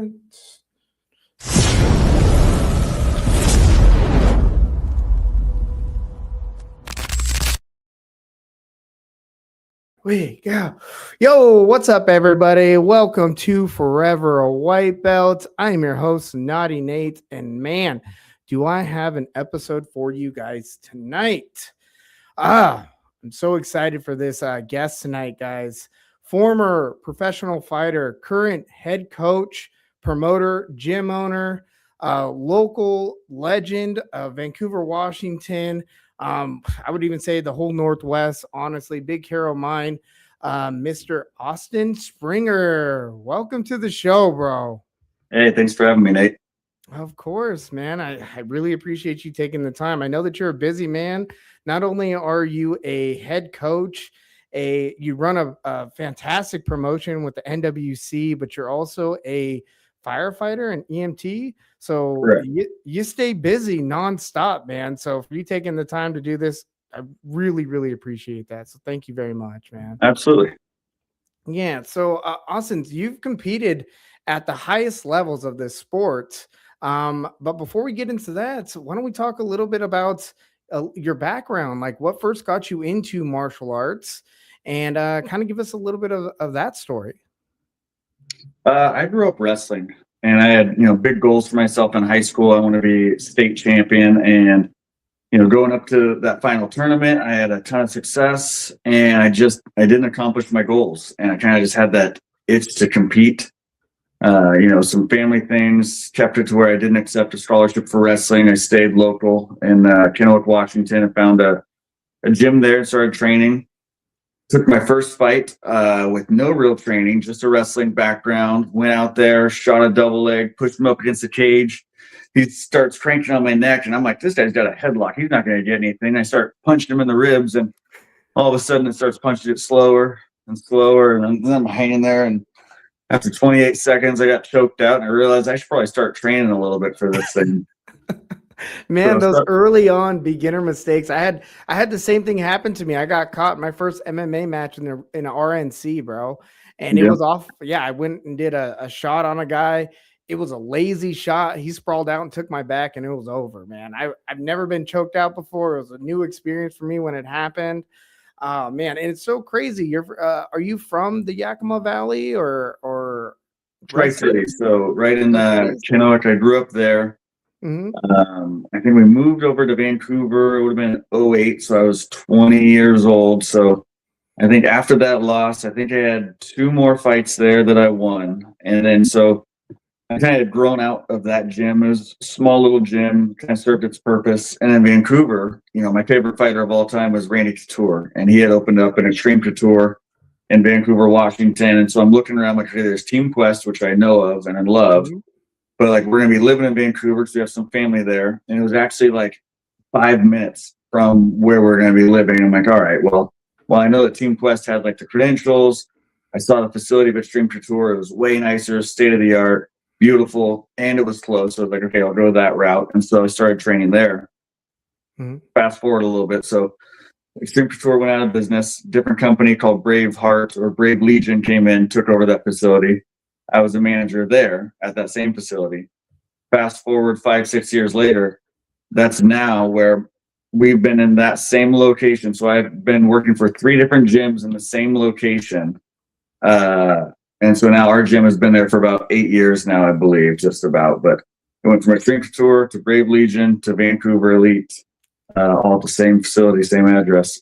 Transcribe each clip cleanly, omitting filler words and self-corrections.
right. We go. Yo, what's up, everybody? Welcome to Forever a White Belt. I'm your host, Naughty Nate, and man, do I have an episode for you guys tonight. I'm so excited for this guest tonight, guys. Former professional fighter, current head coach, promoter, gym owner, local legend of Vancouver, Washington. I would even say the whole Northwest, honestly, big hero of mine, Mr. Austin Springer. Welcome to the show, bro. Hey, thanks for having me, Nate. Of course, man. I really appreciate you taking the time. I know that you're a busy man. Not only are you a head coach, you run a fantastic promotion with the NWC, but you're also a firefighter and EMT. So you stay busy nonstop, man. So for you taking the time to do this, I really, really appreciate that. So thank you very much, man. Absolutely. Yeah. So Austin, you've competed at the highest levels of this sport. But before we get into that, why don't we talk a little bit about your background, like what first got you into martial arts, and kind of give us a little bit of that story. I grew up wrestling, and I had big goals for myself in high school. I want to be state champion, and going up to that final tournament, I had a ton of success, and I didn't accomplish my goals, and I kind of just had that itch to compete. Some family things kept it to where I didn't accept a scholarship for wrestling. I stayed local in Kennewick, Washington, and found a gym there and started training. Took my first fight with no real training, just a wrestling background. Went out there, shot a double leg, pushed him up against the cage. He starts cranking on my neck, and I'm like, this guy's got a headlock. He's not going to get anything. I start punching him in the ribs, and all of a sudden it starts punching it slower and slower, and then I'm hanging there, and after 28 seconds, I got choked out, and I realized I should probably start training a little bit for this thing. Man, those early on beginner mistakes. I had the same thing happen to me. I got caught in my first MMA match in an RNC, bro. And it was off. Yeah, I went and did a shot on a guy. It was a lazy shot. He sprawled out and took my back, and it was over, man. I've never been choked out before. It was a new experience for me when it happened. Man, and it's so crazy. Are you from the Yakima Valley or Tri-City? So right in Kennewick. I grew up there. Mm-hmm. I think we moved over to Vancouver. It would have been 2008, so I was 20 years old. So I think after that loss, I think I had 2 more fights there that I won. And then so I kind of had grown out of that gym. It was a small little gym, kind of served its purpose. And in Vancouver, my favorite fighter of all time was Randy Couture, and he had opened up an Extreme Couture in Vancouver, Washington. And so I'm looking around like, okay, there's Team Quest, which I know of and I love. Mm-hmm. But like, we're going to be living in Vancouver because we have some family there. And it was actually like 5 minutes from where we're going to be living. I'm like, all right, well, I know that Team Quest had like the credentials. I saw the facility of Extreme Couture. It was way nicer, state of the art, beautiful, and it was close. So I was like, okay, I'll go that route. And so I started training there. Mm-hmm. Fast forward a little bit. So Extreme Couture went out of business. Different company called Brave Heart or Brave Legion came in, took over that facility. I was a manager there at that same facility. Fast forward 5-6 years later, that's now where we've been in that same location. So I've been working for 3 different gyms in the same location. And so now our gym has been there for about 8 years now, I believe, just about. But it went from Extreme Couture to Brave Legion to Vancouver Elite, all at the same facility, same address.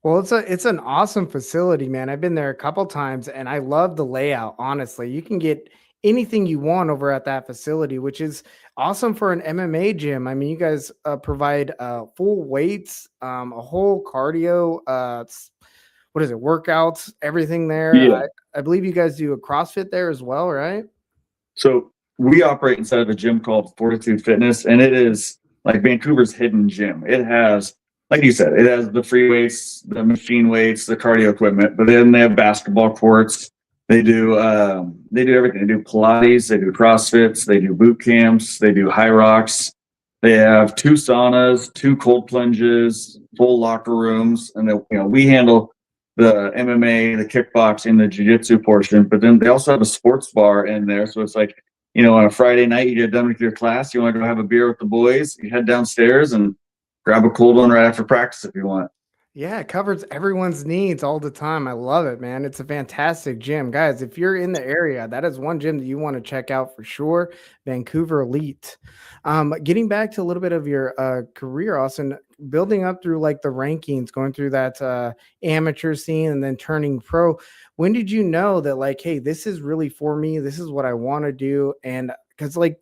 Well, it's an awesome facility, man. I've been there a couple times, and I love the layout. Honestly, you can get anything you want over at that facility, which is awesome for an MMA gym. I mean, you guys provide full weights, a whole cardio, what is it, workouts, everything there. Yeah. I believe you guys do a CrossFit there as well, right? So we operate inside of a gym called Fortitude Fitness, and it is like Vancouver's hidden gym. It has, like you said, it has the free weights, the machine weights, the cardio equipment, but then they have basketball courts. They do everything. They do Pilates, they do CrossFits, they do boot camps, they do high rocks. They have 2 saunas, 2 cold plunges, full locker rooms, and we handle the MMA, the kickboxing, the jiu-jitsu portion, but then they also have a sports bar in there. So it's like on a Friday night, you get done with your class, you want to go have a beer with the boys, you head downstairs and grab a cold one right after practice if you want. Yeah, it covers everyone's needs all the time. I love it, man. It's a fantastic gym. Guys, if you're in the area, that is one gym that you want to check out for sure. Vancouver Elite. Getting back to a little bit of your career, Austin, building up through like the rankings, going through that amateur scene and then turning pro. When did you know that, like, hey, this is really for me? This is what I want to do. And because, like,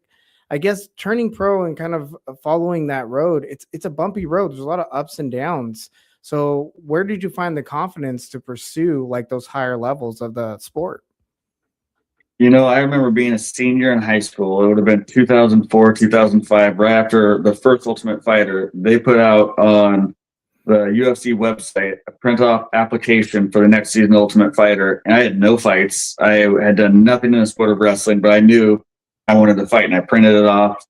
I guess turning pro and kind of following that road, it's a bumpy road. There's a lot of ups and downs. So where did you find the confidence to pursue like those higher levels of the sport? I remember being a senior in high school. It would have been 2004, 2005, right after the first Ultimate Fighter. They put out on the UFC website a print off application for the next season of Ultimate Fighter. And I had no fights. I had done nothing in the sport of wrestling, but I knew I wanted to fight and I printed it off.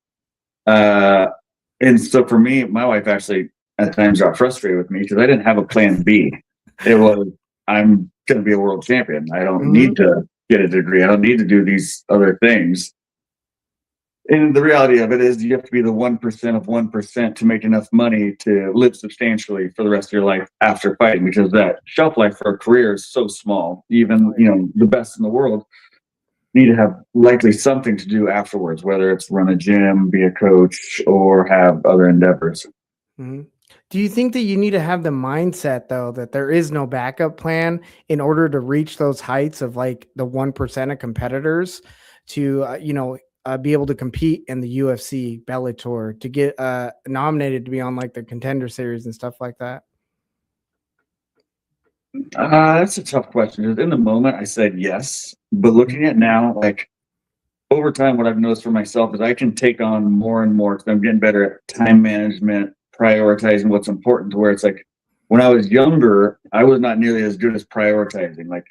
And so for me, my wife actually at times got frustrated with me because I didn't have a plan B. It was, I'm going to be a world champion. I don't need to get a degree. I don't need to do these other things. And the reality of it is you have to be the 1% of 1% to make enough money to live substantially for the rest of your life after fighting, because that shelf life for a career is so small. Even, the best in the world need to have likely something to do afterwards, whether it's run a gym, be a coach, or have other endeavors. Mm-hmm. Do you think that you need to have the mindset though that there is no backup plan in order to reach those heights of like the 1% of competitors to be able to compete in the UFC, Bellator, to get nominated to be on like the Contender series and stuff like that? That's a tough question. In the moment, I said yes, but looking at now, like over time, what I've noticed for myself is I can take on more and more because I'm getting better at time management, prioritizing what's important. To where it's like when I was younger, I was not nearly as good as prioritizing. Like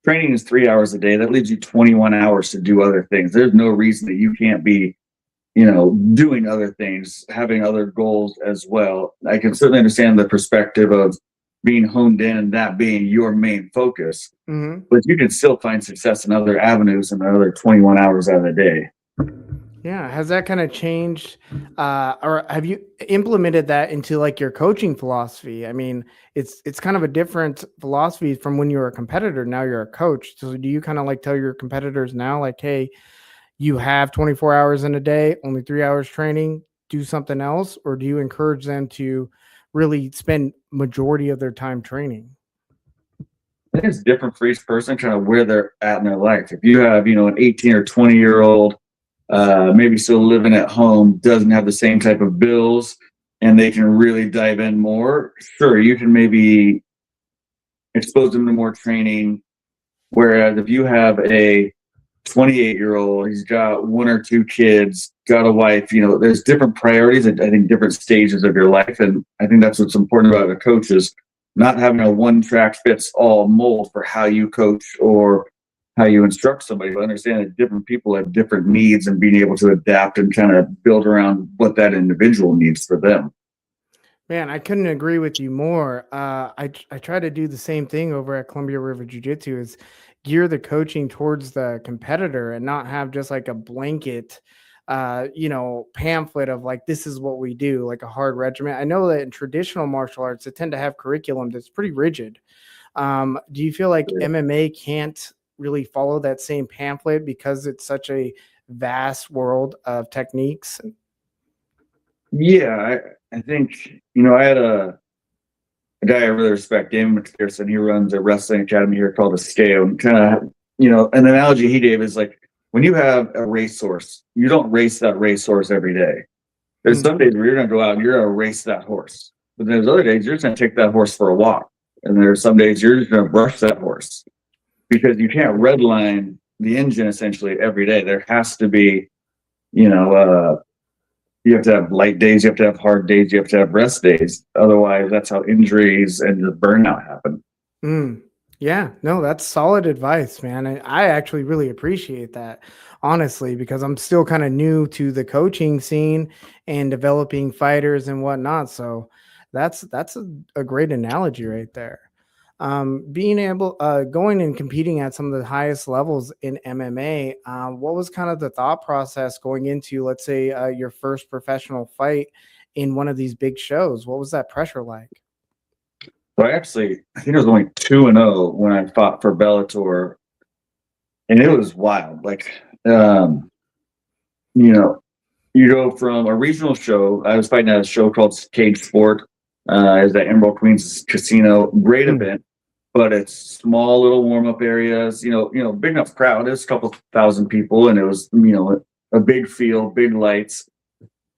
training is 3 hours a day. That leaves you 21 hours to do other things. There's no reason that you can't be, doing other things, having other goals as well. I can certainly understand the perspective of being honed in and that being your main focus. Mm-hmm. But you can still find success in other avenues and another 21 hours out of the day. Yeah. Has that kind of changed? Or have you implemented that into like your coaching philosophy? I mean, it's kind of a different philosophy from when you were a competitor. Now you're a coach. So do you kind of like tell your competitors now, like, hey, you have 24 hours in a day, only 3 hours training, do something else? Or do you encourage them to really spend majority of their time training? I think it's different for each person, kind of where they're at in their life. If you have, an 18 or 20-year-old, maybe still living at home, doesn't have the same type of bills, and they can really dive in more, sure, you can maybe expose them to more training. Whereas if you have a 28-year-old, he's got one or two kids, got a wife, there's different priorities at, I think, different stages of your life. And I think that's what's important about a coach is not having a one track fits all mold for how you coach or how you instruct somebody, but understand that different people have different needs and being able to adapt and kind of build around what that individual needs for them. Man, I couldn't agree with you more. I try to do the same thing over at Columbia River Jiu Jitsu is gear the coaching towards the competitor and not have just like a blanket, pamphlet of like, this is what we do, like a hard regimen. I know that in traditional martial arts, they tend to have curriculum that's pretty rigid. Do you feel like MMA can't really follow that same pamphlet because it's such a vast world of techniques? Yeah, I think, I had a guy I really respect, Damon McPherson. He runs a wrestling academy here called the Scale. And kind of, an analogy he gave is like when you have a racehorse, you don't race that racehorse every day. There's some days where you're going to go out and you're going to race that horse. But there's other days you're just going to take that horse for a walk. And there's some days you're just going to brush that horse because you can't redline the engine essentially every day. There has to be, you have to have light days, you have to have hard days, you have to have rest days. Otherwise, that's how injuries and the burnout happen. Yeah, no, that's solid advice, man. I actually really appreciate that, honestly, because I'm still kind of new to the coaching scene and developing fighters and whatnot. So that's a great analogy right there. Being able, going and competing at some of the highest levels in MMA, what was kind of the thought process going into, let's say, your first professional fight in one of these big shows? What was that pressure like? So I think I was only 2-0 when I fought for Bellator, and it was wild. Like, you know, you go from a regional show. I was fighting at a show called Cage Sport. Is at Emerald Queens Casino. Great event, but it's small little warm up areas. Big enough crowd. There's a couple thousand people, and it was a big field, big lights.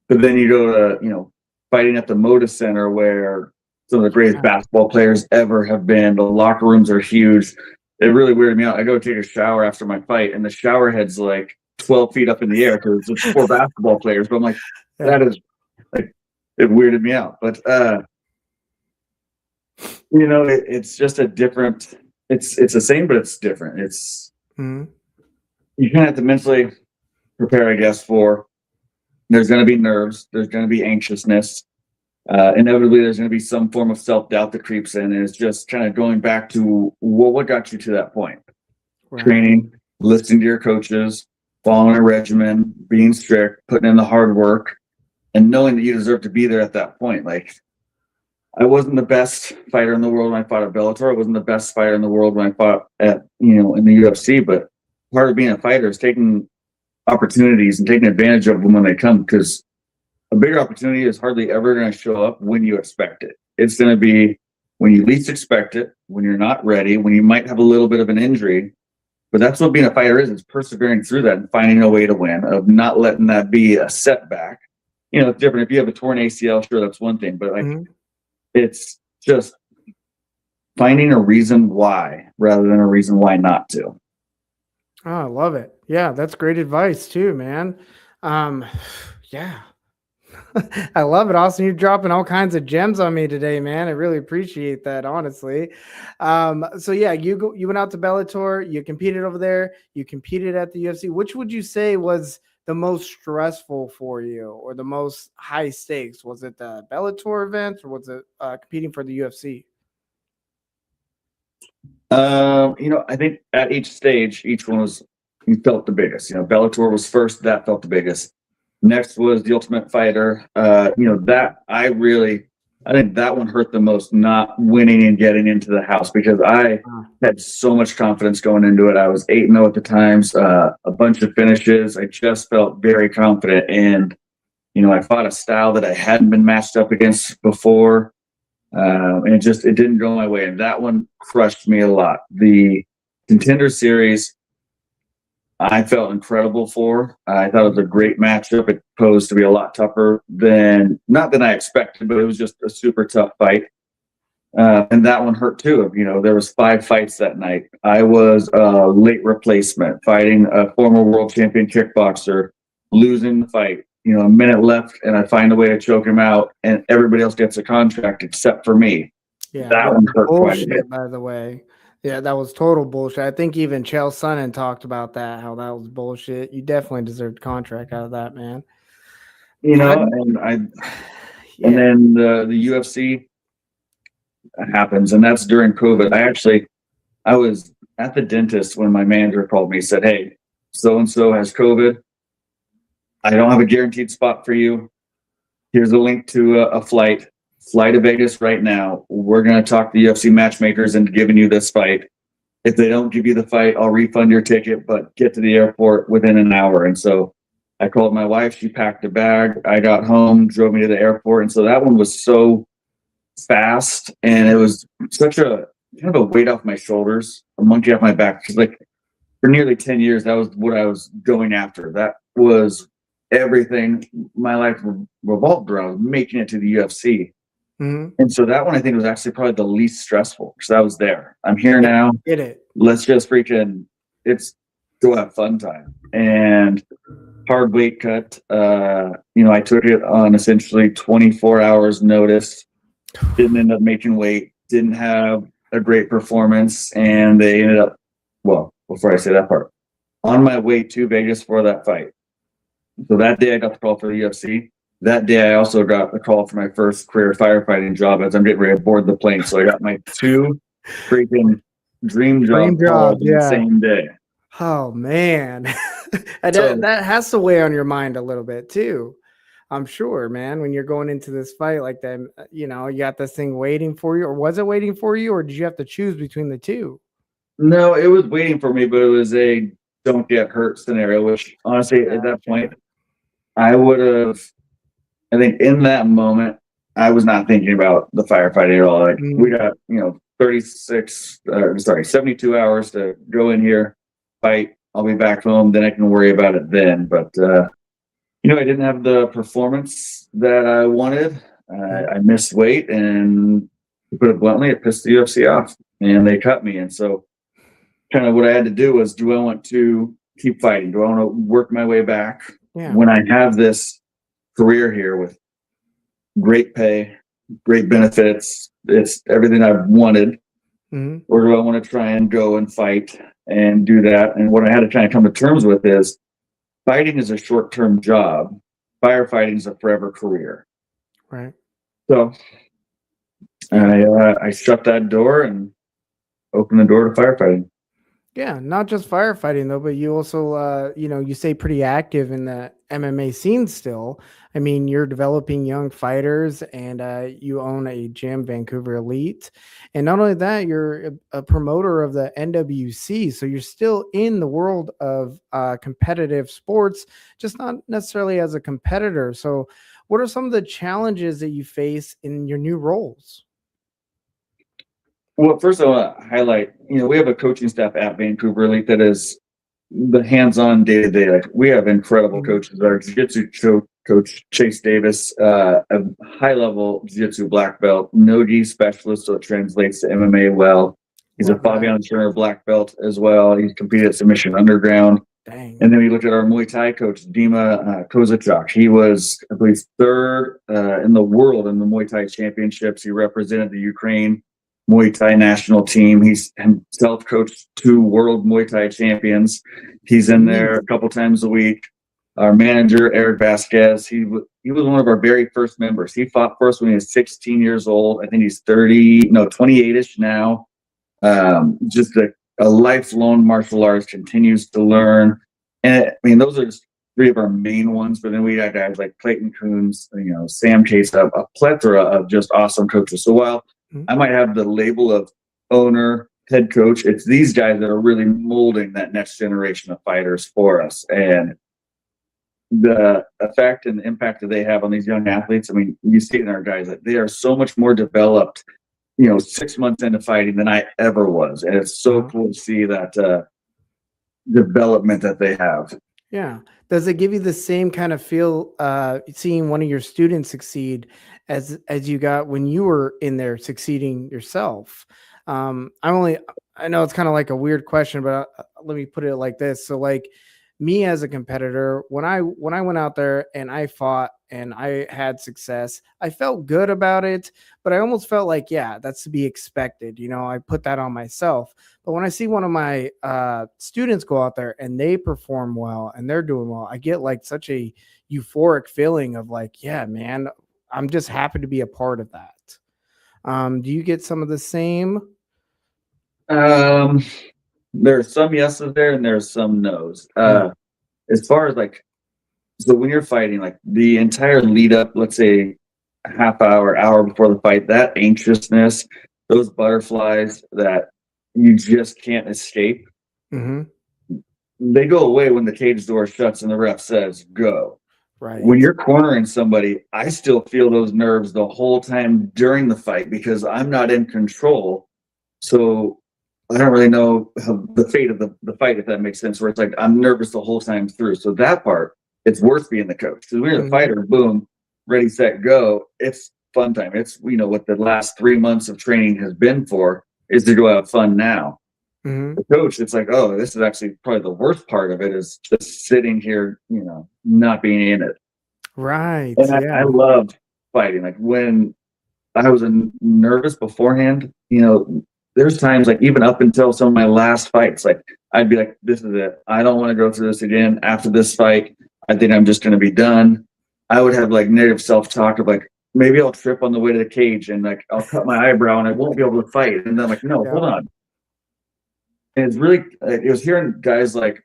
But then you go to fighting at the Moda Center, where some of the greatest basketball players ever have been. The locker rooms are huge. It really weirded me out. I go take a shower after my fight, and the shower head's like 12 feet up in the air because it's 4 basketball players. But I'm like, that is like, it weirded me out. But it's just a different. It's the same, but it's different. It's you kind of have to mentally prepare, I guess, for. There's going to be nerves. There's going to be anxiousness. Inevitably, there's going to be some form of self-doubt that creeps in, and it's just kind of going back to what got you to that point. Right. Training, listening to your coaches, following a regimen, being strict, putting in the hard work, and knowing that you deserve to be there at that point. Like, I wasn't the best fighter in the world when I fought at Bellator. I wasn't the best fighter in the world when I fought at in the UFC. But part of being a fighter is taking opportunities and taking advantage of them when they come, because a bigger opportunity is hardly ever going to show up when you expect it. It's going to be when you least expect it, when you're not ready, when you might have a little bit of an injury. But that's what being a fighter is persevering through that and finding a way to win, of not letting that be a setback. It's different. If you have a torn ACL, sure, that's one thing. But it's just finding a reason why rather than a reason why not to. Oh, I love it. Yeah, that's great advice too, man. Yeah. I love it, Austin. You're dropping all kinds of gems on me today, man. I really appreciate that, honestly. So yeah, you went out to Bellator, you competed over there, you competed at the UFC. Which would you say was the most stressful for you, or the most high stakes? Was it the Bellator event, or was it competing for the UFC? I think at each stage, each one felt the biggest. Bellator was first, that felt the biggest. Next was the Ultimate Fighter. That I think that one hurt the most, not winning and getting into the house, because I had so much confidence going into it. I was 8-0 at the times, a bunch of finishes. I just felt very confident, and I fought a style that I hadn't been matched up against before. And it didn't go my way. And that one crushed me a lot. The Contender series, I felt incredible for. I thought it was a great matchup. It posed to be a lot tougher not than I expected, but it was just a super tough fight. And that one hurt too. There was 5 fights that night. I was a late replacement, fighting a former world champion kickboxer, losing the fight. A minute left, and I find a way to choke him out, and everybody else gets a contract except for me. Yeah, that one hurt quite a bit. By the way. Yeah, that was total bullshit. I think even Chael Sonnen talked about that, how that was bullshit. You definitely deserved a contract out of that, man. And then the UFC happens, and that's during COVID. I was at the dentist when my manager called me, said, "Hey, so-and-so has COVID. I don't have a guaranteed spot for you. Here's a link to a flight. Fly to Vegas right now. We're going to talk the UFC matchmakers into giving you this fight. If they don't give you the fight, I'll refund your ticket, but get to the airport within an hour." And so I called my wife. She packed a bag. I got home, drove me to the airport. And so that one was so fast, and it was such a kind of a weight off my shoulders, a monkey off my back. Because for nearly 10 years, that was what I was going after. That was everything my life revolved around, making it to the UFC. And so that one, I think, was actually probably the least stressful, because I was there. I'm here now. Get it. Let's just go have fun time. And hard weight cut. I took it on essentially 24 hours notice. Didn't end up making weight. Didn't have a great performance. And they ended up, well, before I say that part, on my way to Vegas for that fight. So that day I got the call for the UFC. That day, I also got a call for my first career firefighting job as I'm getting ready to board the plane. So I got my 2 freaking dream Dream job job, called in the yeah. same day. Oh man. And So that has to weigh on your mind a little bit too. I'm sure, man, when you're going into this fight like that, you know, you got this thing waiting for you, or was it waiting for you, or did you have to choose between the two? no, it was waiting for me, but it was a don't get hurt scenario, which honestly at that point Gotcha. I would have. I think in that moment I was not thinking about the firefighting at all. Like we Mhm. got 72 hours to go in here, fight. I'll be back home, then I can worry about it then. But I didn't have the performance that I wanted. Mhm. I missed weight, and to put it bluntly, it pissed the UFC off, and they cut me. And so, kind of what I had to do was, do I want to keep fighting? Do I want to work my way back Yeah. when I have this career here with great pay, great benefits? It's everything I've wanted. Mhm. Or do I want to try and go and fight and do that? And what I had to kind of come to terms with is fighting is a short-term job. Firefighting is a forever career. Right. So Yeah. I shut that door and opened the door to firefighting. Yeah, not just firefighting though, but you also, you stay pretty active in the MMA scene still. I mean, you're developing young fighters, and you own a gym, Vancouver Elite, and not only that, you're a promoter of the NWC. So you're still in the world of competitive sports, just not necessarily as a competitor. So, what are some of the challenges that you face in your new roles? Well, first I want to highlight, we have a coaching staff at Vancouver Elite that is the hands-on day-to-day. Like we have incredible Mhm. coaches. Our jiu-jitsu coach Chase Davis, a high-level jiu-jitsu black belt, no-gi specialist, so it translates to MMA well. He's a Love that. Fabian black belt as well. He's competed at Submission Underground. Dang. And then we look at our Muay Thai coach, Dima Kozacek. He was, I believe, third in the world in the Muay Thai championships. He represented the Ukraine Muay Thai national team. He's himself coached 2 world Muay Thai champions. He's in there Jeez. a couple times a week. Our manager, Eric Vasquez, he was one of our very first members. He fought for us when he was 16 years old. I think he's 28-ish now. Just a lifelong martial arts, continues to learn. And I mean, those are just 3 of our main ones. But then we got guys like Clayton Coons, Sam Case, a plethora of just awesome coaches. So while Mhm. I might have the label of owner, head coach, it's these guys that are really molding that next generation of fighters for us. And the effect and the impact that they have on these young athletes, I mean, you see it in our guys that they are so much more developed 6 months into fighting than I ever was. And it's so Uh-huh. cool to see that development that they have. Yeah. Does it give you the same kind of feel seeing one of your students succeed as you got when you were in there succeeding yourself? I know it's kind of like a weird question, but let me put it like this. So like me as a competitor, when I went out there and I fought and I had success, I felt good about it, but I almost felt like, yeah, that's to be expected. You know, I put that on myself. But when I see one of my students go out there and they perform well and they're doing well, I get like such a euphoric feeling of like, yeah, man, I'm just happy to be a part of that. Do you get some of the same? Um, there's some yeses there and there's some nos. Mm, As far as like, so when you're fighting, like the entire lead up, let's say a half hour before the fight, that anxiousness, those butterflies that you just can't escape, hmm. they go away when the cage door shuts and the ref says go. When Right. you're cornering somebody, I still feel those nerves the whole time during the fight because I'm not in control. So I don't really know the fate of the fight, if that makes sense, where it's like I'm nervous the whole time through. So that part, it's worth being the coach. Because when you're the Hmm. fighter, boom, ready, set, go. It's fun time. It's what the last 3 months of training has been for, is to go have fun now. Hmm. The coach, it's like, oh, this is actually probably the worst part of it, is just sitting here, not being in it. Right. And I Yeah. loved fighting. Like when I was nervous beforehand, there's times like even up until some of my last fights, like I'd be like, this is it. I don't want to go through this again. After this fight, I think I'm just going to be done. I would have like negative self-talk of like, maybe I'll trip on the way to the cage and like I'll cut my eyebrow and I won't be able to fight. And then I'm like, no, hold on. And it's really, it was hearing guys like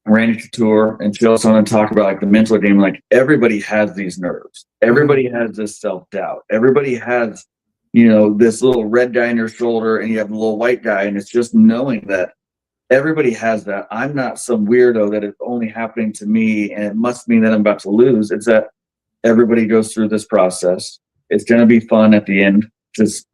Randy Couture and Chilson and talk about like the mental game. Like everybody has these nerves. Everybody has this self-doubt. Everybody has, this little red guy in your shoulder and you have a little white guy. And it's just knowing that everybody has that. I'm not some weirdo that it's only happening to me and it must mean that I'm about to lose. It's that everybody goes through this process. It's going to be fun at the end. Just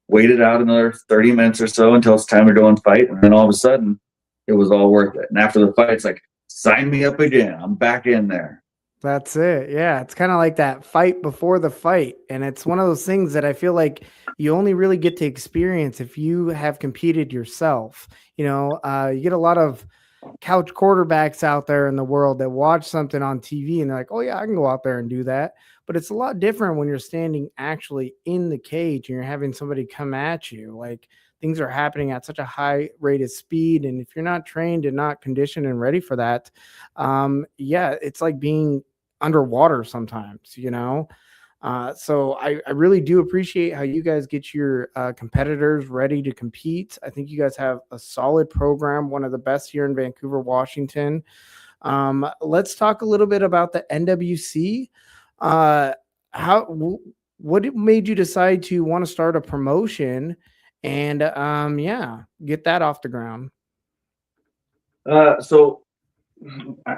wait it out another 30 minutes or so until it's time to go and fight. And then all of a sudden, it was all worth it. And after the fight, it's like, sign me up again. I'm back in there. That's it. Yeah. It's kind of like that fight before the fight. And it's one of those things that I feel like you only really get to experience if you have competed yourself. You get a lot of couch quarterbacks out there in the world that watch something on TV and they're like, oh yeah, I can go out there and do that. But it's a lot different when you're standing actually in the cage and you're having somebody come at you. Like things are happening at such a high rate of speed. And if you're not trained and not conditioned and ready for that, it's like being underwater sometimes, so I really do appreciate how you guys get your competitors ready to compete. I think you guys have a solid program, one of the best here in Vancouver, Washington. Let's talk a little bit about the NWC. What made you decide to want to start a promotion and get that off the ground? So I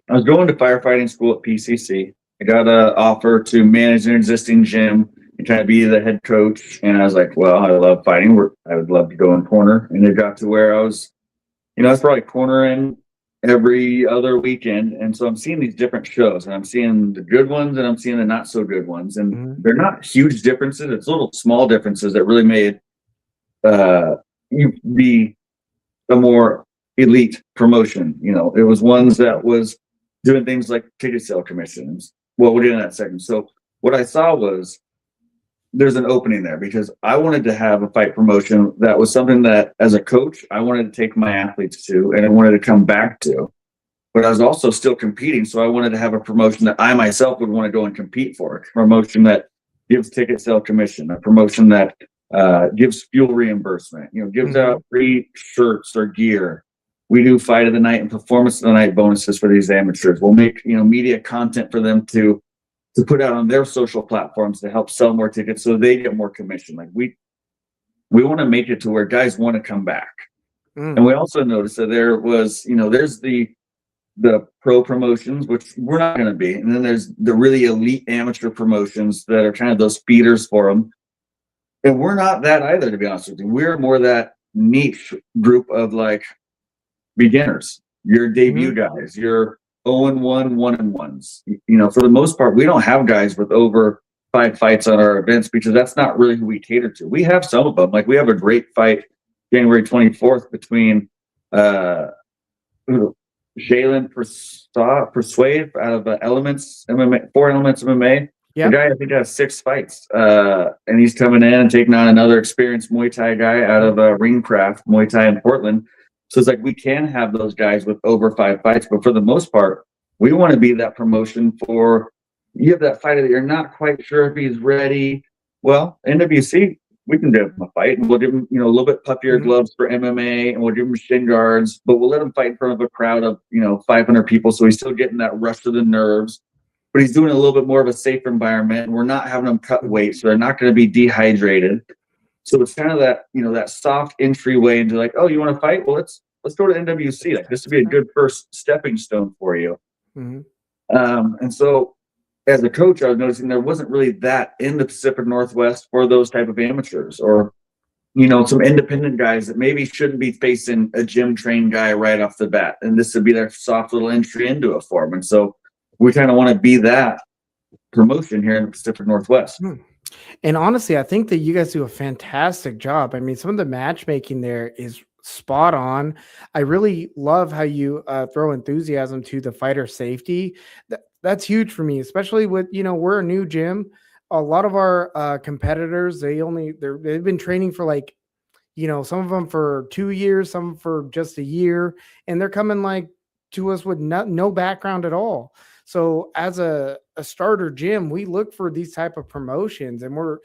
was going to firefighting school at PCC. I got an offer to manage an existing gym and kind of be the head coach. And I was like, well, I love fighting. I would love to go in corner. And it got to where I was, I was probably cornering every other weekend. And so I'm seeing these different shows and I'm seeing the good ones and I'm seeing the not so good ones. And they're not huge differences. It's little small differences that really made you be a more elite promotion. It was ones that was doing things like ticket sale commissions. Well, we'll get into that second. So what I saw was there's an opening there because I wanted to have a fight promotion that was something that as a coach, I wanted to take my athletes to and I wanted to come back to, but I was also still competing. So I wanted to have a promotion that I myself would want to go and compete for, a promotion that gives ticket sale commission, a promotion that gives fuel reimbursement, gives out free shirts or gear. We do fight of the night and performance of the night bonuses for these amateurs. We'll make, media content for them to put out on their social platforms to help sell more tickets so they get more commission. Like we want to make it to where guys want to come back. And we also noticed that there was, there's the pro promotions, which we're not going to be. And then there's the really elite amateur promotions that are kind of those feeders for them. And we're not that either, to be honest with you. We're more that niche group of like beginners, your debut guys, your 0-1, 1-1s. For the most part, we don't have guys with over 5 fights on our events because that's not really who we cater to. We have some of them. Like we have a great fight January 24th between Jalen Persuade out of Elements MMA, 4 Elements MMA. The guy I think has 6 fights, and he's coming in and taking on another experienced Muay Thai guy out of Ringcraft Muay Thai in Portland. So it's like we can have those guys with over 5 fights, but for the most part, we want to be that promotion for you have that fighter that you're not quite sure if he's ready. Well, NWC, we can give him a fight, and we'll give him a little bit puffier gloves for MMA, and we'll give him shin guards, but we'll let him fight in front of a crowd of 500 people, so he's still getting that rush to the nerves. But he's doing a little bit more of a safer environment, and we're not having them cut weight, so they're not going to be dehydrated. So it's kind of that, that soft entryway into like, oh, you want to fight? Well, let's go to NWC. Like this would be a good first stepping stone for you. And so as a coach, I was noticing there wasn't really that in the Pacific Northwest for those type of amateurs or, some independent guys that maybe shouldn't be facing a gym trained guy right off the bat. And this would be their soft little entry into a form. And so we kind of want to be that promotion here in the Pacific Northwest. And honestly, I think that you guys do a fantastic job. I mean, some of the matchmaking there is spot on. I really love how you throw enthusiasm to the fighter safety. That's huge for me, especially with, we're a new gym. A lot of our competitors, they've been training for like, some of them for 2 years, some for just a year, and they're coming like to us with no background at all. So as a starter gym, we look for these type of promotions, and we're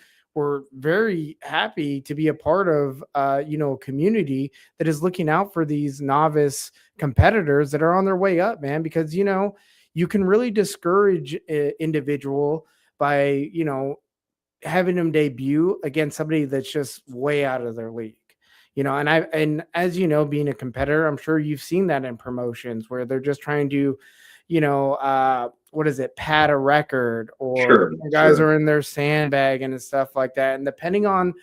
very happy to be a part of a community that is looking out for these novice competitors that are on their way up, man, because you can really discourage an individual by having them debut against somebody that's just way out of their league. And as being a competitor, I'm sure you've seen that in promotions where they're just trying to what is it, pad a record, or Sure, guys sure. are in their sandbagging and stuff like that. And depending on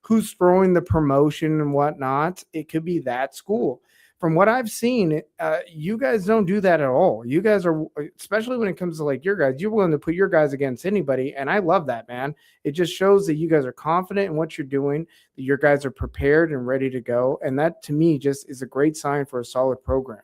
who's throwing the promotion and whatnot, it could be that school. From what I've seen, you guys don't do that at all. You guys are, especially when it comes to like your guys, you're willing to put your guys against anybody. And I love that, man. It just shows that you guys are confident in what you're doing, that your guys are prepared and ready to go. And that to me just is a great sign for a solid program.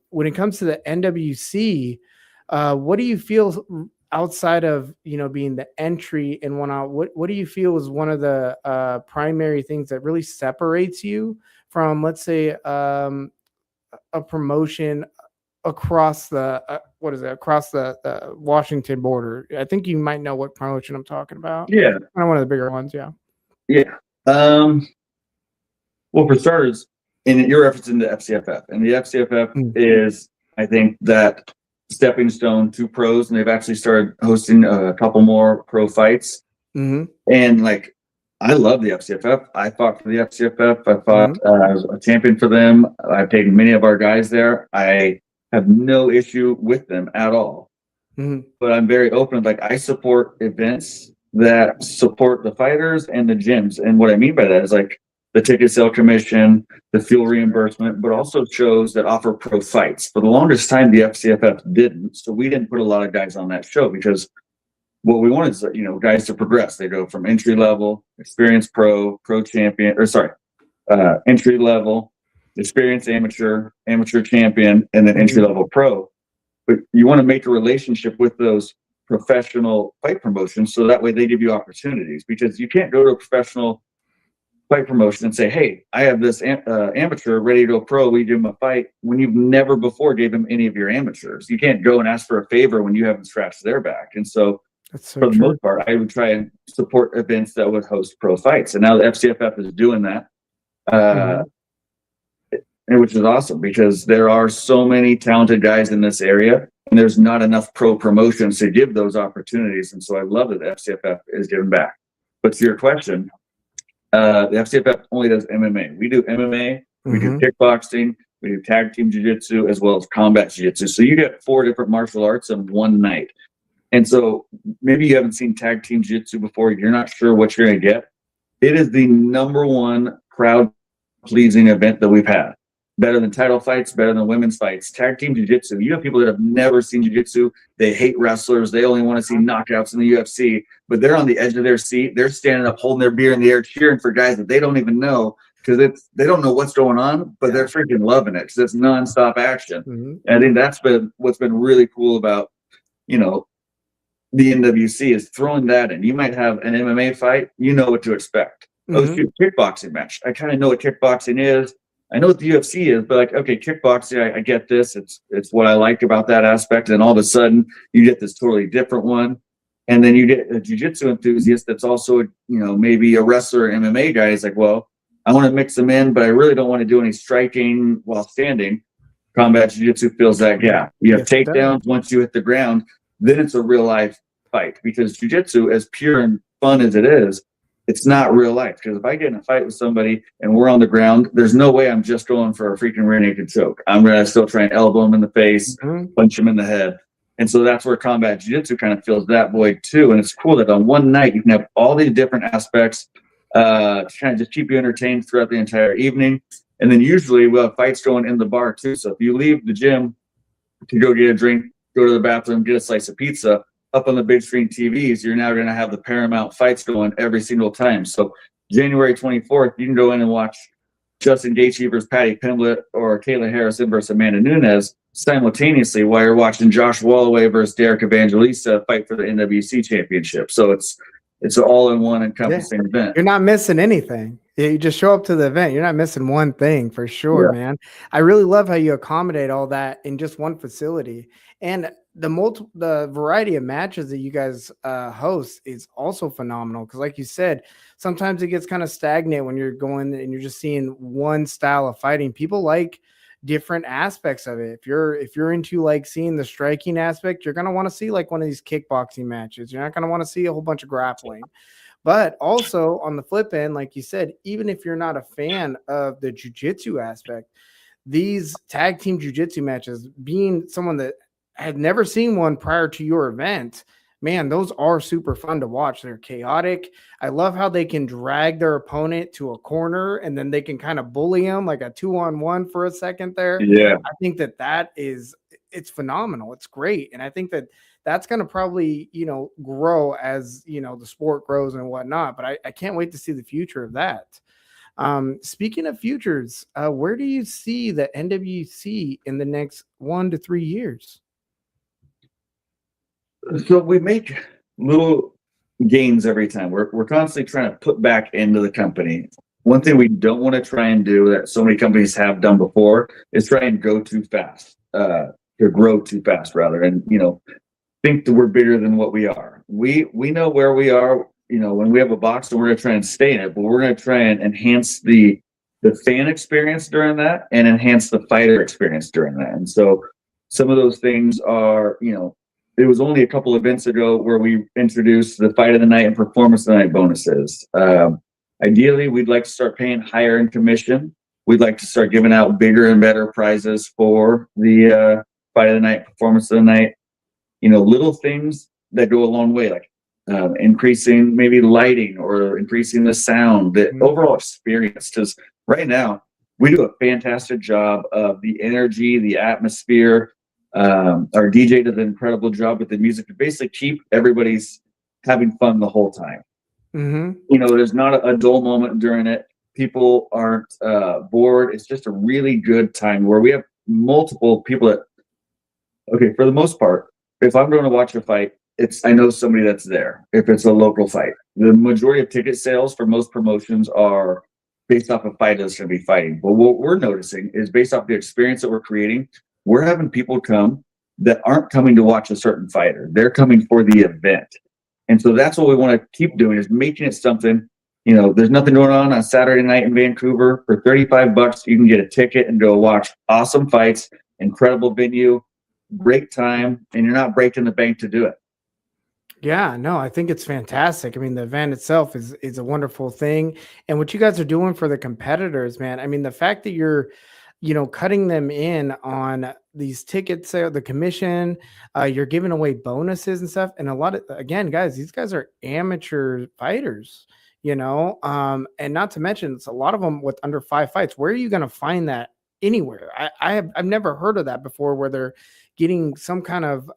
When it comes to the NWC, what do you feel outside of being the entry and what do you feel is one of the primary things that really separates you from, let's say, a promotion across the across the Washington border? I think you might know what promotion I'm talking about. Yeah, Kind of one of the bigger ones. Yeah. yeah. Well, for starters, in your reference in the FCFF, and the FCFF is, I think, that stepping stone to pros, and they've actually started hosting a couple more pro fights. And like, I love the FCFF. I fought for the FCFF. I fought I was a champion for them. I've taken many of our guys there. I have no issue with them at all. But I'm very open. Like, I support events that support the fighters and the gyms. And what I mean by that is like the ticket sale commission, the fuel reimbursement, but also shows that offer pro fights. For the longest time, the FCFF didn't. So we didn't put a lot of guys on that show because what we wanted is, guys to progress. They go from entry level, experienced pro champion, entry level, experienced amateur champion, and then entry level pro. But you want to make a relationship with those professional fight promotions so that way they give you opportunities, because you can't go to a professional fight promotion and say, hey, I have this amateur ready to go pro, we give him a fight, when you've never before gave him any of your amateurs. You can't go and ask for a favor when you haven't scratched their back. And so, for the most part, I would try and support events that would host pro fights. And now the FCFF is doing that, which is awesome, because there are so many talented guys in this area, and there's not enough pro promotions to give those opportunities. And so I love that the FCFF is giving back. But to your question, the FCFF only does MMA. We do MMA, we do kickboxing, we do tag team jiu-jitsu, as well as combat jiu-jitsu. So you get 4 different martial arts in one night. And so maybe you haven't seen tag team jiu-jitsu before, you're not sure what you're going to get. It is the #1 crowd-pleasing event that we've had. Better than title fights, better than women's fights. Tag team jiu-jitsu. You have people that have never seen jiu-jitsu. They hate wrestlers. They only want to see knockouts in the UFC. But they're on the edge of their seat. They're standing up, holding their beer in the air, cheering for guys that they don't even know, because they don't know what's going on, but they're freaking loving it because it's nonstop action. And I think that's been what's been really cool about, the NWC, is throwing that in. You might have an MMA fight. You know what to expect. Oh, shoot, kickboxing match. I kind of know what kickboxing is. I know what the UFC is, but like, okay, kickboxing, I get this. It's what I like about that aspect. And all of a sudden, you get this totally different one. And then you get a jiu-jitsu enthusiast that's also, maybe a wrestler, MMA guy. He's like, well, I want to mix them in, but I really don't want to do any striking while standing. Combat jiu-jitsu fills that gap. You have takedowns once you hit the ground. Then it's a real life fight, because jiu-jitsu, as pure and fun as it is, it's not real life. Because if I get in a fight with somebody and we're on the ground, there's no way I'm just going for a freaking rear naked choke. I'm going to still try and elbow him in the face, punch him in the head. And so that's where combat jiu-jitsu kind of fills that void too. And it's cool that on one night you can have all these different aspects to kind of just keep you entertained throughout the entire evening. And then usually we'll have fights going in the bar too. So if you leave the gym to go get a drink, go to the bathroom, get a slice of pizza, up on the big screen TVs, you're now going to have the Paramount fights going every single time. So January 24th, you can go in and watch Justin Gaethje versus Patty Pimblett, or Kayla Harrison versus Amanda Nunes simultaneously, while you're watching Josh Walloway versus Derek Evangelista fight for the NWC championship. So it's an all-in-one encompassing event. You're not missing anything. You just show up to the event. You're not missing one thing for sure, man. I really love how you accommodate all that in just one facility. And the variety of matches that you guys host is also phenomenal because, like you said, sometimes it gets kind of stagnant when you're going and you're just seeing one style of fighting. People like different aspects of it. If you're into like seeing the striking aspect, you're gonna want to see like one of these kickboxing matches. You're not gonna want to see a whole bunch of grappling. But also on the flip end, like you said, even if you're not a fan of the jujitsu aspect, these tag team jujitsu matches, being someone that had never seen one prior to your event, man, those are super fun to watch. They're chaotic. I love how they can drag their opponent to a corner and then they can kind of bully them like a 2-on-1 for a second there. Yeah. I think it's phenomenal. It's great. And I think that that's going to probably, grow as, the sport grows and whatnot. But I can't wait to see the future of that. Speaking of futures, where do you see the NWC in the next 1 to 3 years? So we make little gains every time. We're constantly trying to put back into the company. One thing we don't want to try and do that so many companies have done before is try and go too fast, or grow too fast rather, and think that we're bigger than what we are. We know where we are. When we have a box, and we're going to try and stay in it, but we're going to try and enhance the fan experience during that, and enhance the fighter experience during that. And so, some of those things are, it was only a couple events ago where we introduced the fight of the night and performance of the night bonuses. Ideally, we'd like to start paying higher in commission. We'd like to start giving out bigger and better prizes for the fight of the night, performance of the night. Little things that go a long way, like increasing maybe lighting or increasing the sound, the overall experience. Because right now, we do a fantastic job of the energy, the atmosphere. Our DJ does an incredible job with the music to basically keep everybody's having fun the whole time. There's not a dull moment during it. People aren't bored. It's just a really good time where we have multiple people that, okay, for the most part, if I'm going to watch a fight, I know somebody that's there. If it's a local fight, the majority of ticket sales for most promotions are based off of fighters going to be fighting. But what we're noticing is based off the experience that we're creating, we're having people come that aren't coming to watch a certain fighter. They're coming for the event. And so that's what we want to keep doing, is making it something. There's nothing going on Saturday night in Vancouver. For $35, you can get a ticket and go watch awesome fights, incredible venue, great time, and you're not breaking the bank to do it. Yeah, no, I think it's fantastic. I mean, the event itself is a wonderful thing. And what you guys are doing for the competitors, man, I mean, the fact that you're, cutting them in on these tickets, the commission, you're giving away bonuses and stuff. And a lot of, again, guys, these guys are amateur fighters, and not to mention it's a lot of them with under 5 fights. Where are you going to find that anywhere? I've never heard of that before, where they're getting some kind of,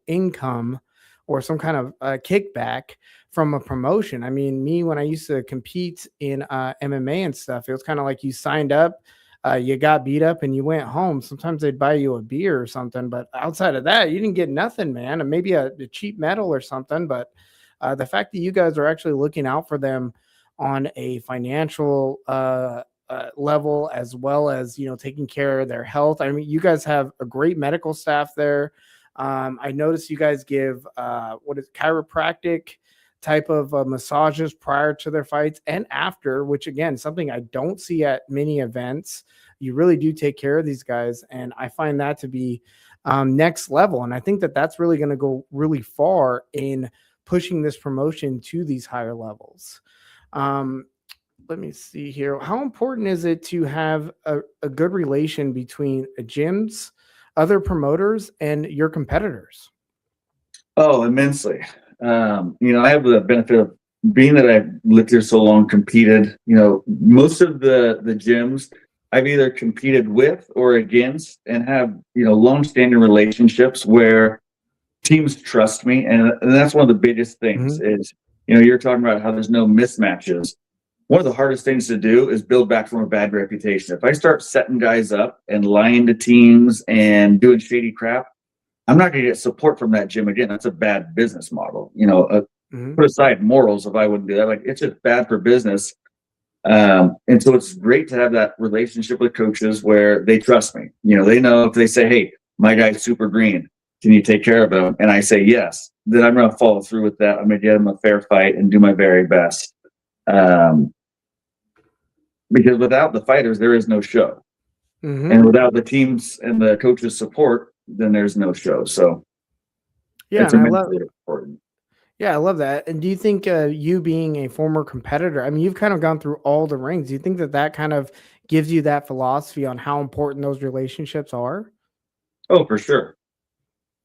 income or some kind of kickback from a promotion. I mean, when I used to compete in MMA and stuff, it was kind of like you signed up, you got beat up, and you went home. Sometimes they'd buy you a beer or something, but outside of that, you didn't get nothing, man. And maybe a cheap medal or something. But the fact that you guys are actually looking out for them on a financial level, as well as taking care of their health. I mean, you guys have a great medical staff there. I noticed you guys give chiropractic type of massages prior to their fights and after, which again, something I don't see at many events. You really do take care of these guys, and I find that to be next level. And I think that that's really going to go really far in pushing this promotion to these higher levels. Let me see here. How important is it to have a good relation between gyms, other promoters, and your competitors? Oh, immensely. I have the benefit of being that I've lived here so long, competed. Most of the gyms I've either competed with or against, and have long-standing relationships where teams trust me, and that's one of the biggest things. Is you're talking about how there's no mismatches. One of the hardest things to do is build back from a bad reputation. If I start setting guys up and lying to teams and doing shady crap, I'm not going to get support from that gym again. That's a bad business model. Put aside morals if I wouldn't do that. Like, it's just bad for business. And so it's great to have that relationship with coaches where they trust me. They know if they say, hey, my guy's super green. Can you take care of him? And I say yes. Then I'm going to follow through with that. I'm going to get him a fair fight and do my very best. Because without the fighters, there is no show. Mm-hmm. And without the teams and the coaches' support, then there's no show. So Yeah, it's and I love important. Yeah, I love that. And do you think you being a former competitor, I mean, you've kind of gone through all the rings. Do you think that that kind of gives you that philosophy on how important those relationships are? Oh, for sure.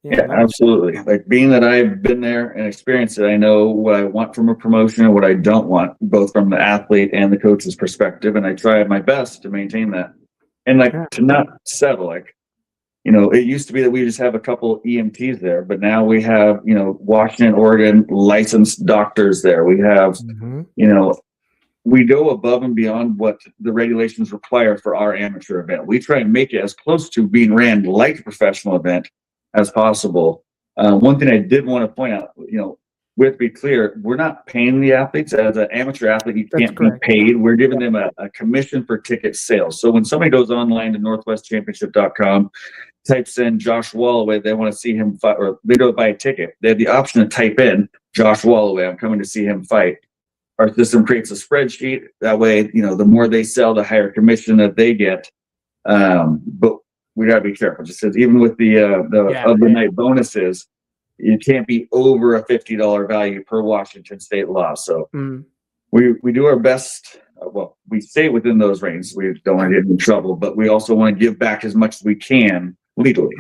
Yeah, Yeah, absolutely. Like being that I've been there and experienced it, I know what I want from a promotion and what I don't want, both from the athlete and the coach's perspective. And I try my best to maintain that. And like yeah. to not settle. Like, it used to be that we just have a couple EMTs there, but now we have, Washington, Oregon licensed doctors there. We have, Mhm. we go above and beyond what the regulations require for our amateur event. We try and make it as close to being ran like a professional event as possible. One thing I did want to point out, we have to be clear, we're not paying the athletes. As an amateur athlete, you That's can't be correct. paid. We're giving them a commission for ticket sales. So when somebody goes online to northwestchampionship.com, types in Josh Walloway, they want to see him fight, or they go buy a ticket. They have the option to type in Josh Walloway, I'm coming to see him fight. Our system creates a spreadsheet. That way, the more they sell, the higher commission that they get. But we gotta be careful. Just because even with the of the night bonuses, you can't be over a $50 value per Washington state law. So we do our best. Well, we stay within those ranges. We don't want to get in trouble, but we also want to give back as much as we can legally.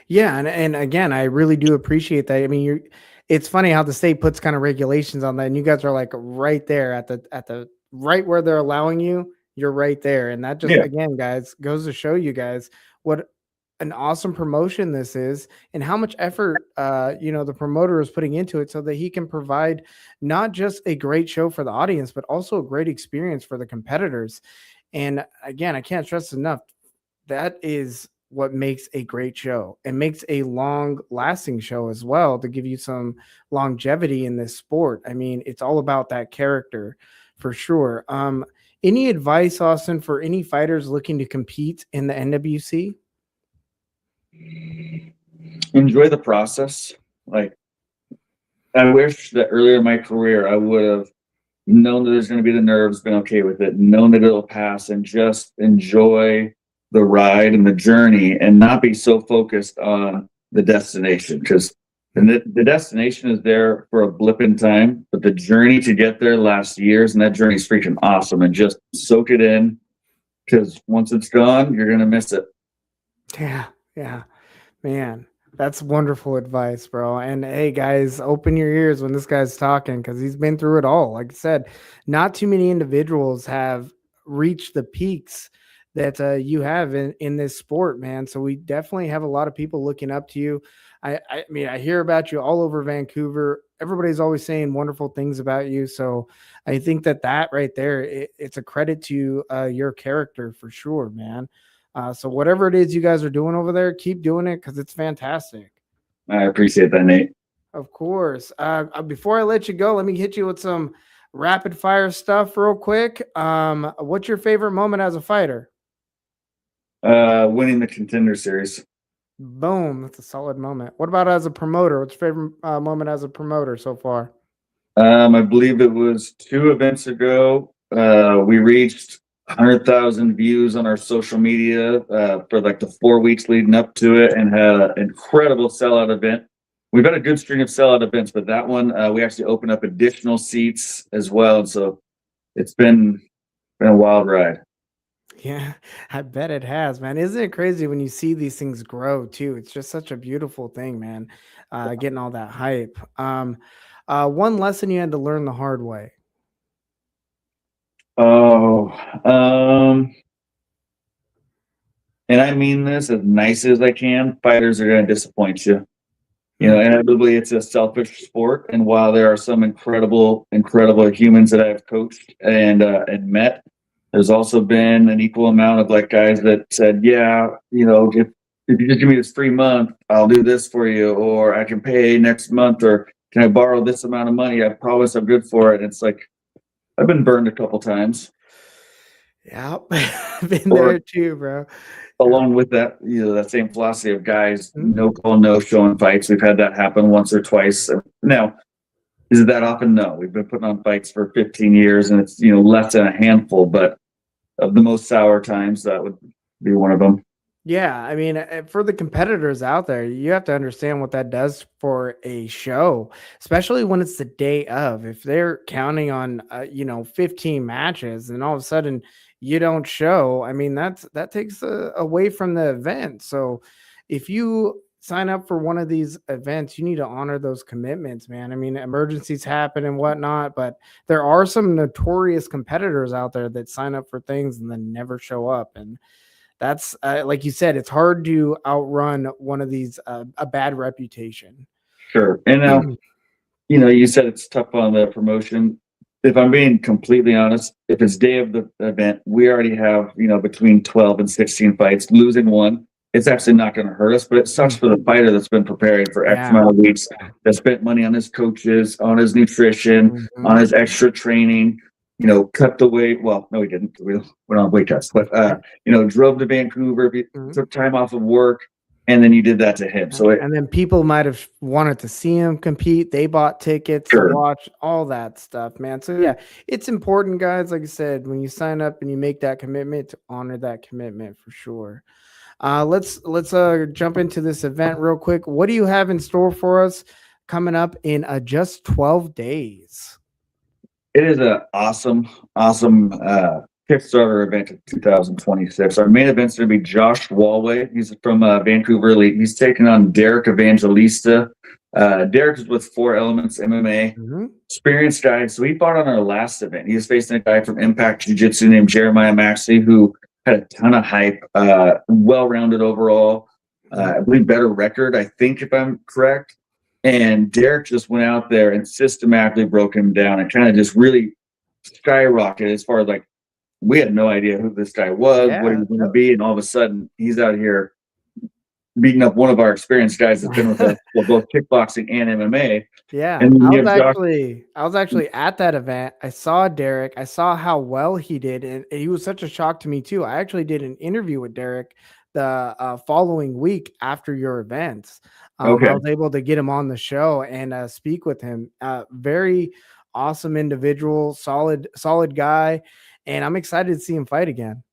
Yeah, and again, I really do appreciate that. I mean, it's funny how the state puts kind of regulations on that, and you guys are like right there at the right where they're allowing you. You're right there, and that just again, guys, goes to show you guys what an awesome promotion this is and how much effort the promoter is putting into it so that he can provide not just a great show for the audience, but also a great experience for the competitors. And again, I can't stress enough, that is what makes a great show. It makes a long lasting show as well, to give you some longevity in this sport. I mean, it's all about that character for sure. Any advice, Austin, for any fighters looking to compete in the NWC? Enjoy the process. Like, I wish that earlier in my career I would have known that there's going to be the nerves, been okay with it, known that it'll pass, and just enjoy the ride and the journey and not be so focused on the destination. Because the destination is there for a blip in time, but the journey to get there lasts years, and that journey is freaking awesome. And just soak it in, because once it's gone, you're going to miss it. Yeah, man, that's wonderful advice, bro. And hey, guys, open your ears when this guy's talking, because he's been through it all. Like I said, not too many individuals have reached the peaks that you have in this sport, man. So we definitely have a lot of people looking up to you. I mean, I hear about you all over Vancouver. Everybody's always saying wonderful things about you. So I think that right there, it's a credit to your character for sure, man. So whatever it is you guys are doing over there, keep doing it, because it's fantastic. I appreciate that, Nate. Of course. Before I let you go, let me hit you with some rapid fire stuff real quick. What's your favorite moment as a fighter? Winning the Contender series. Boom. That's a solid moment. What about as a promoter? What's your favorite moment as a promoter so far? I believe it was 2 events ago. We reached 100,000 views on our social media for like the 4 weeks leading up to it, and had an incredible sellout event. We've had a good string of sellout events, but that one we actually opened up additional seats as well. So it's been a wild ride. Yeah, I bet it has, man. Isn't it crazy when you see these things grow too? It's just such a beautiful thing, man. Getting all that hype. One lesson you had to learn the hard way. Oh, and I mean this as nice as I can. Fighters are going to disappoint you. Inevitably, it's a selfish sport. And while there are some incredible humans that I've coached and met, there's also been an equal amount of like guys that said, yeah, if you just give me this 3 month, I'll do this for you, or I can pay next month, or can I borrow this amount of money? I promise I'm good for it. And it's like, I've been burned a couple times. Yeah, been Or there too, bro. Yeah. along with that, that same philosophy of guys, Mhm. no call, no show in fights. We've had that happen once or twice. Now, is it that often? No. We've been putting on fights for 15 years and it's, less than a handful, but of the most sour times, that would be one of them. Yeah, I mean, for the competitors out there, you have to understand what that does for a show, especially when it's the day of. If they're counting on, 15 matches, and all of a sudden you don't show, I mean, that takes away from the event. So, if you sign up for one of these events, you need to honor those commitments, man. I mean, emergencies happen and whatnot, but there are some notorious competitors out there that sign up for things and then never show up, and that's like you said, it's hard to outrun one of these a bad reputation. Sure. And now, you said it's tough on the promotion. If I'm being completely honest, if it's day of the event, we already have, between 12 and 16 fights. Losing one, it's actually not going to hurt us, but it sucks for the fighter that's been preparing for X Yeah. amount of weeks, that spent money on his coaches, on his nutrition, on Mhm. his extra training, cut the weight. Well, no, he didn't. We went on weight cuts, but, drove to Vancouver, Mhm. took time off of work, and then you did that to him. So And then people might have wanted to see him compete. They bought tickets to sure. watch all that stuff, man. So yeah, it's important, guys. Like I said, when you sign up and you make that commitment, to honor that commitment for sure. Let's jump into this event real quick. What do you have in store for us coming up in just 12 days? It is an awesome Kickstarter event of 2026. Our main event's going to be Josh Walway. He's from Vancouver Elite. He's taking on Derek Evangelista. Derek is with Four Elements MMA. Mhm. Experienced guy. So he fought on our last event. He was facing a guy from Impact Jiu Jitsu named Jeremiah Maxey, who had a ton of hype, well rounded overall. I believe better record, I think, if I'm correct. And Derek just went out there and systematically broke him down and kind of just really skyrocketed as far as like we had no idea who this guy was, what he Yeah. was going to be, and all of a sudden he's out here beating up one of our experienced guys that's been with us, well, both kickboxing and MMA. Yeah, And then I you was have Josh. actually I was actually at that event. I saw Derek. I saw how well he did, and he was such a shock to me too. I actually did an interview with Derek the following week after your events. I Okay, was able to get him on the show and speak with him. Very awesome individual, solid guy, and I'm excited to see him fight again.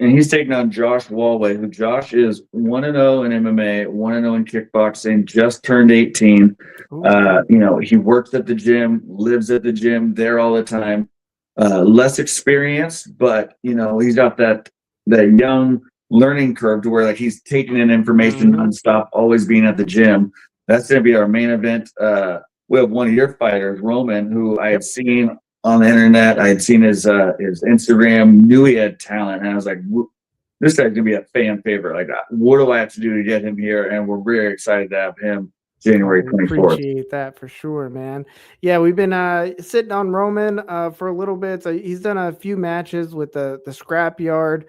and he's taking on Josh Walway, who Josh is 1-0 in MMA, 1-0 in kickboxing, just turned 18. Ooh. He works at the gym, lives at the gym, there all the time. Less experienced, but he's got that young learning curve to where like he's taking in information Mhm. nonstop, always being at the gym. That's going to be our main event. We have one of your fighters, Roman, who I Yep. had seen on the internet. I had seen his Instagram, knew he had talent, and I was like, this guy's gonna be a fan favorite. Like, what do I have to do to get him here? And we're very excited to have him Oh, January we 24th. appreciate that for sure, man. Yeah, we've been sitting on Roman for a little bit. So he's done a few matches with the scrapyard.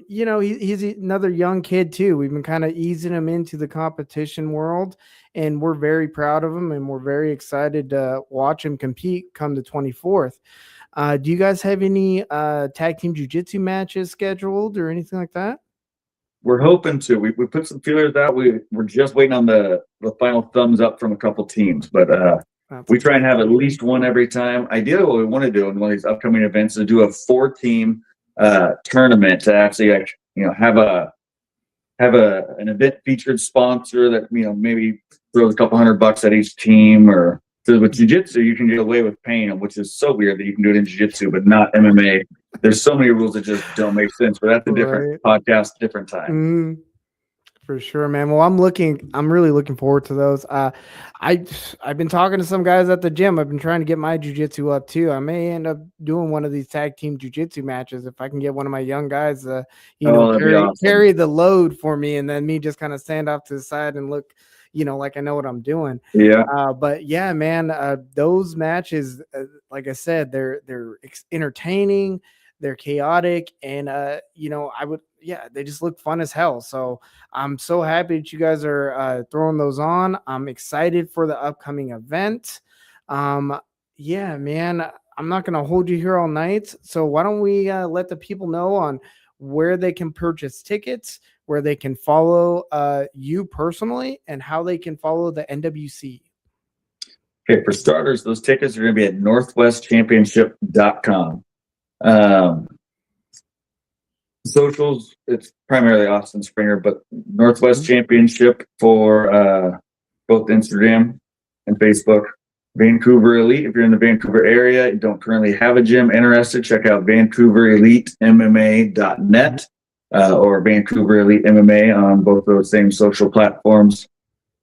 He's another young kid too. We've been kind of easing him into the competition world, and we're very proud of him, and we're very excited to watch him compete come the 24th. Do you guys have any tag team jujitsu matches scheduled or anything like that? We're hoping to. We put some feelers out. We're just waiting on the final thumbs up from a couple teams, but That's we try and have at exciting. least one every time. Ideally, what we want to do in one of these upcoming events is do a 4-team tournament to actually have an event featured sponsor that maybe throws a couple $100 at each team. Or so with jiu-jitsu you can get away with paying them, which is so weird that you can do it in jiu-jitsu but not MMA. There's so many rules that just don't make sense, but that's a different Right. podcast, different time. Mhm. For sure, man. Well, I'm really looking forward to those. I I've been talking to some guys at the gym. I've been trying to get my jujitsu up too. I may end up doing one of these tag team jujitsu matches if I can get one of my young guys Oh, that'd be awesome. carry the load for me, and then me just kind of stand off to the side and look, like I know what I'm doing. Yeah. But yeah, man, those matches, like I said, they're entertaining, they're chaotic, and yeah, they just look fun as hell. So I'm so happy that you guys are throwing those on. I'm excited for the upcoming event. Um, yeah, man. I'm not going to hold you here all night. So why don't we let the people know on where they can purchase tickets, where they can follow you personally, and how they can follow the NWC. Okay, for starters, those tickets are going to be at northwestchampionship.com. Socials, it's primarily Austin Springer, but Northwest Championship for both Instagram and Facebook. Vancouver Elite, if you're in the Vancouver area, you don't currently have a gym interested, check out VancouverEliteMMA.net or Vancouver Elite MMA on both those same social platforms.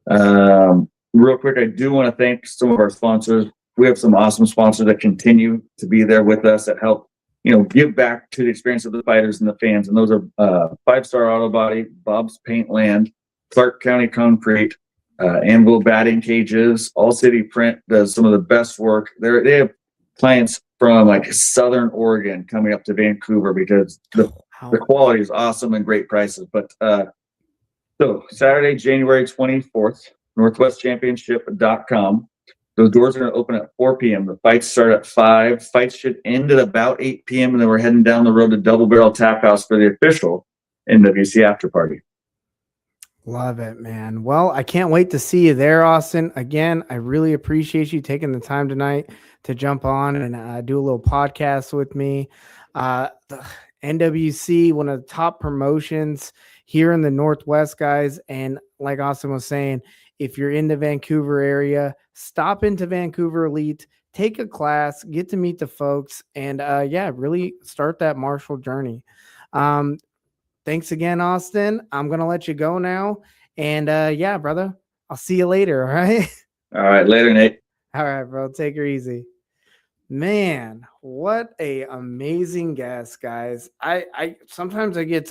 Real quick, I do want to thank some of our sponsors. We have some awesome sponsors that continue to be there with us that help, give back to the experience of the fighters and the fans. And those are 5-Star Auto Body, Bob's Paint Land, Clark County Concrete, Anvil Batting Cages, All City Print does some of the best work. They have clients from like Southern Oregon coming up to Vancouver because the quality is awesome and great prices. But so Saturday, January 24th, northwestchampionship.com. Those doors are going to open at 4 p.m. The fights start at 5. Fights should end at about 8 p.m. And then we're heading down the road to Double Barrel Tap House for the official NWC after party. Love it, man. Well, I can't wait to see you there, Austin. Again, I really appreciate you taking the time tonight to jump on and do a little podcast with me. The NWC, one of the top promotions here in the Northwest, guys. And like Austin was saying, if you're in the Vancouver area, stop into Vancouver Elite, take a class, get to meet the folks, and really start that martial journey. Thanks again, Austin. I'm going to let you go now. And brother, I'll see you later. All right. All right. Later, Nate. All right, bro. Take her easy. Man, what a amazing guest, guys. I sometimes I get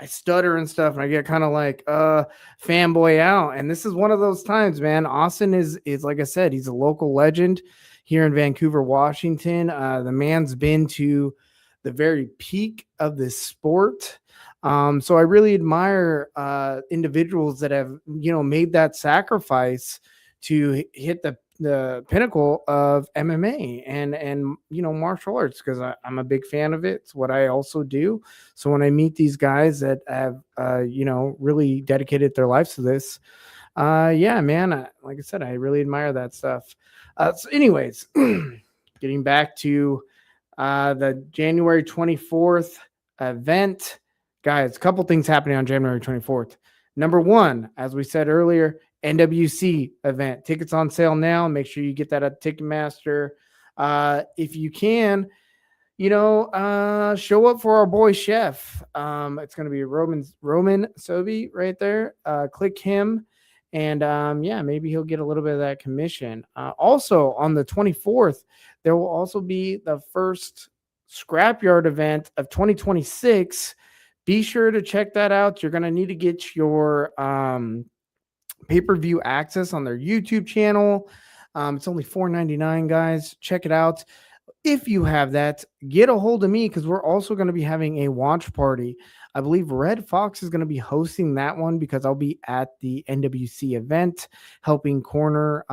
I stutter and stuff, and I get kind of like fanboy out. And this is one of those times, man. Austin is like I said, he's a local legend here in Vancouver, Washington. The man's been to the very peak of this sport. So I really admire individuals that have, made that sacrifice to hit the pinnacle of MMA and martial arts, because I'm a big fan of it. It's what I also do. So when I meet these guys that have, really dedicated their lives to this, man, like I said, I really admire that stuff. So anyways, getting back to the January 24th event, guys, a couple things happening on January 24th. Number one, as we said earlier, NWC event. Tickets on sale now. Make sure you get that at Ticketmaster. If you can, show up for our boy Chef. It's going to be Roman F.A.W.B right there. Click him. And maybe he'll get a little bit of that commission. Also on the 24th, there will also be the first Scrapyard event of 2026. Be sure to check that out. You're going to need to get your pay-per-view access on their YouTube channel. It's only $4.99, guys. Check it out. If you have that, get a hold of me, because we're also going to be having a watch party. I believe Red Fox is going to be hosting that one, because I'll be at the NWC event helping corner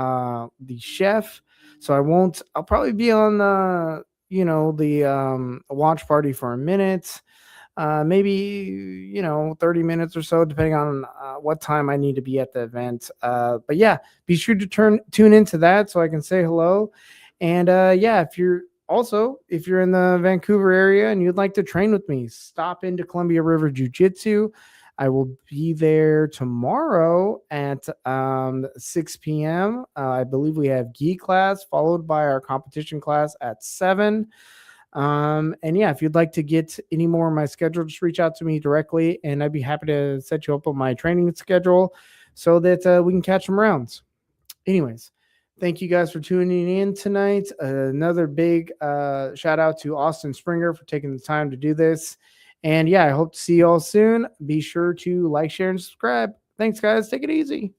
the chef. So I'll probably be on the watch party for a minute. Maybe 30 minutes or so, depending on what time I need to be at the event. But yeah, be sure to tune into that so I can say hello. And if you're in the Vancouver area and you'd like to train with me, stop into Columbia River Jiu-Jitsu. I will be there tomorrow at 6 p.m. I believe we have gi class followed by our competition class at 7. If you'd like to get any more of my schedule, just reach out to me directly, and I'd be happy to set you up on my training schedule so that we can catch some rounds. Anyways, thank you guys for tuning in tonight. Another big shout out to Austin Springer for taking the time to do this. And I hope to see you all soon. Be sure to like, share, and subscribe. Thanks, guys. Take it easy.